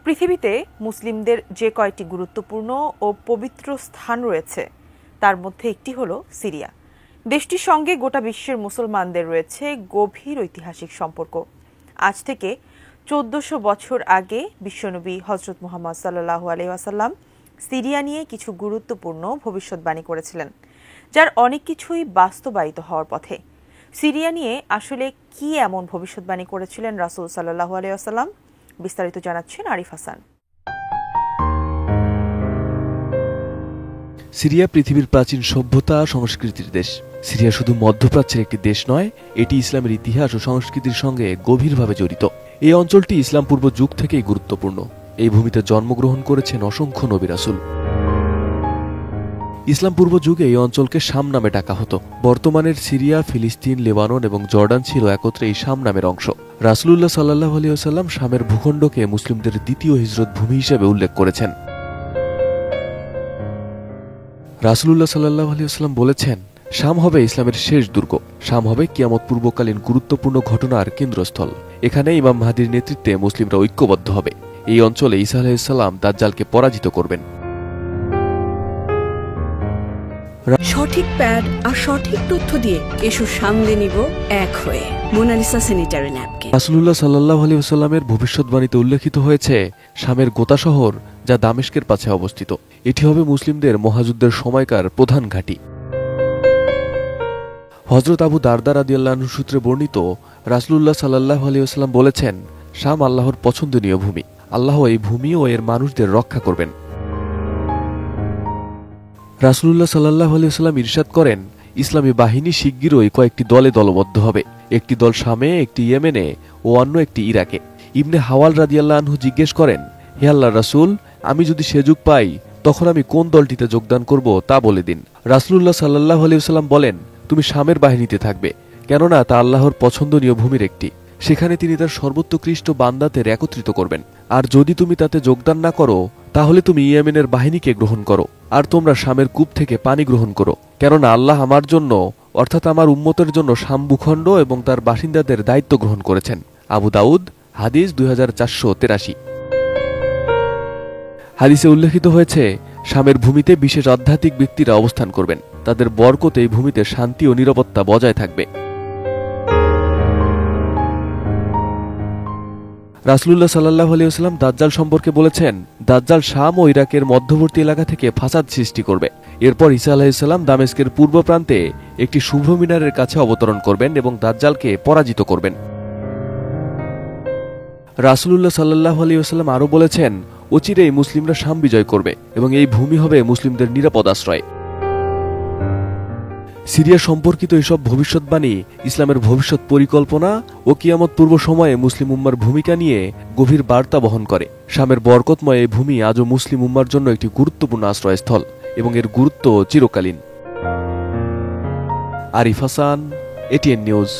পৃথিবীতে মুসলিমদের যে কয়টি গুরুত্বপূর্ণ ও পবিত্র স্থান রয়েছে তার মধ্যে একটি হলো সিরিয়া। দেশটির সঙ্গে গোটা বিশ্বের মুসলমানদের রয়েছে গভীর ঐতিহাসিক সম্পর্ক। আজ থেকে 1400 বছর আগে বিশ্বনবী হযরত মুহাম্মদ সাল্লাল্লাহু আলাইহি ওয়াসাল্লাম সিরিয়া নিয়ে কিছু গুরুত্বপূর্ণ ভবিষ্যদ্বাণী করেছিলেন, যার অনেক কিছুই বাস্তবায়িত হওয়ার পথে। সিরিয়া নিয়ে আসলে কি এমন ভবিষ্যদ্বাণী করেছিলেন রাসূল সাল্লাল্লাহু আলাইহি ওয়াসাল্লাম? বিস্তারিত জানাচ্ছেন আরিফ হাসান। সিরিয়া পৃথিবীর প্রাচীন সভ্যতা সংস্কৃতির দেশ। সিরিয়া শুধু মধ্যপ্রাচ্যের একটি দেশ নয়, এটি ইসলামের ইতিহাস ও সংস্কৃতির সঙ্গে গভীরভাবে জড়িত। এই অঞ্চলটি ইসলাম পূর্ব যুগ থেকেই গুরুত্বপূর্ণ। এই ভূমিতে জন্মগ্রহণ করেছেন অসংখ্য নবী রাসূল। ইসলাম পূর্ব যুগে এই অঞ্চলকে শাম নামে ডাকা হতো। বর্তমানের সিরিয়া, ফিলিস্তিন, লেবানন এবং জর্ডান ছিল একত্রে এই শাম নামের অংশ। রাসূলুল্লাহ সাল্লাল্লাহু আলাইহি ওয়াসাল্লাম শামের ভূখণ্ডকে মুসলিমদের দ্বিতীয় হিজরত ভূমি হিসেবে উল্লেখ করেছেন। রাসূলুল্লাহ সাল্লাল্লাহু আলাইহি ওয়াসাল্লাম বলেছেন, শাম হবে ইসলামের শেষ দুর্গ। শাম হবে কিয়ামত পূর্বকালীন গুরুত্বপূর্ণ ঘটনার কেন্দ্রস্থল। এখানে ইমাম মাহদীর নেতৃত্বে মুসলিমরা ঐক্যবদ্ধ হবে। এই অঞ্চলে ঈসা আলাইহিস সালাম দাজ্জালকে পরাজিত করবেন। সঠিক প্যাড আর সঠিক তথ্য দিয়ে এসো সামলে নিব এক হয়ে মোনালিসা স্যানিটারি ন্যাপকিন। রাসূলুল্লাহ সাল্লাল্লাহু আলাইহি ওয়াসাল্লামের ভবিষ্যদ্বাণীতে উল্লেখিত হয়েছে শামের গোতা শহর, যা দামেস্কের পাশে অবস্থিত। এটি হবে মুসলিমদের মহাযুদ্ধের সময়কার প্রধান ঘাঁটি। হযরত আবু দারদা রাদিয়াল্লাহু আনহু সূত্রে বর্ণিত, রাসূলুল্লাহ সাল্লাল্লাহু আলাইহি ওয়াসাল্লাম বলেছেন, শাম আল্লাহর পছন্দনীয় ভূমি। আল্লাহ এই ভূমি ও এর মানুষদের রক্ষা করবেন। রাসূলুল্লাহ সাল্লাল্লাহু আলাইহি ওয়াসাল্লাম ইরশাদ করেন, ইসলামী বাহিনী শিগগিরই কয়েকটি দলে দলবদ্ধ হবে। একটি দল শামে, একটি ইয়েমেনে ও অন্য একটি ইরাকে। ইবনে হাওয়াল রাদিয়াল্লাহু আনহু জিজ্ঞেস করেন, হে আল্লাহর রাসূল, আমি যদি সুযোগ পাই তখন আমি কোন দলটিতে যোগদান করব তা বলে দিন। রাসূলুল্লাহ সাল্লাল্লাহু আলাইহি ওয়াসাল্লাম বলেন, তুমি শামের বাহিনীতে থাকবে, কেননা তা আল্লাহর পছন্দনীয় ভূমির একটি। সেখানে তিনি তার সর্বোৎকৃষ্ট বান্দাদের একত্রিত করবেন। আর যদি তুমি তাতে যোগদান না করো তাহলে তুমি ইয়েমেনের বাহিনীকে গ্রহণ করো, আর তোমরা শামের কূপ থেকে পানি গ্রহণ করো, কেননা আল্লাহ আমার জন্য অর্থাৎ আমার উম্মতের জন্য শাম ভূখণ্ড এবং তার বাসিন্দাদের দায়িত্ব গ্রহণ করেছেন। আবু দাউদ, হাদিস 2483। হাদিসে উল্লেখিত হয়েছে, শামের ভূমিতে বিশেষ আধ্যাত্মিক ব্যক্তিরা অবস্থান করবেন। তাদের বরকতে এই ভূমিতে শান্তি ও নিরাপত্তা বজায় থাকবে। রাসূলুল্লাহ সাল্লাল্লাহু আলাইহি ওয়াসাল্লাম দাজ্জাল সম্পর্কে বলেছেন, দাজ্জাল শাম ও ইরাকের মধ্যবর্তী এলাকা থেকে ফাসাদ সৃষ্টি করবে। এরপর ঈসা আলাইহিস সালাম দামেস্কের পূর্ব প্রান্তে একটি শুভ মিনারের কাছে অবতরণ করবেন এবং দাজ্জালকে পরাজিত করবেন। রাসূলুল্লাহ সাল্লাল্লাহু আলাইহি ওয়াসাল্লাম আরও বলেছেন, অচিরেই মুসলিমরা শাম বিজয় করবে এবং এই ভূমি হবে মুসলিমদের নিরাপদ আশ্রয়। সিরিয়া সম্পর্কিত এসব ভবিষ্যদ্বাণী ইসলামের ভবিষ্যৎ পরিকল্পনা ও কিয়ামত পূর্ব সময়ে মুসলিম উম্মার ভূমিকা নিয়ে গভীর বার্তা বহন করে। শামের বরকতময় এই ভূমি আজও মুসলিম উম্মার জন্য একটি গুরুত্বপূর্ণ আশ্রয়স্থল এবং এর গুরুত্ব চিরকালীন। Arif Hasan, ATN news.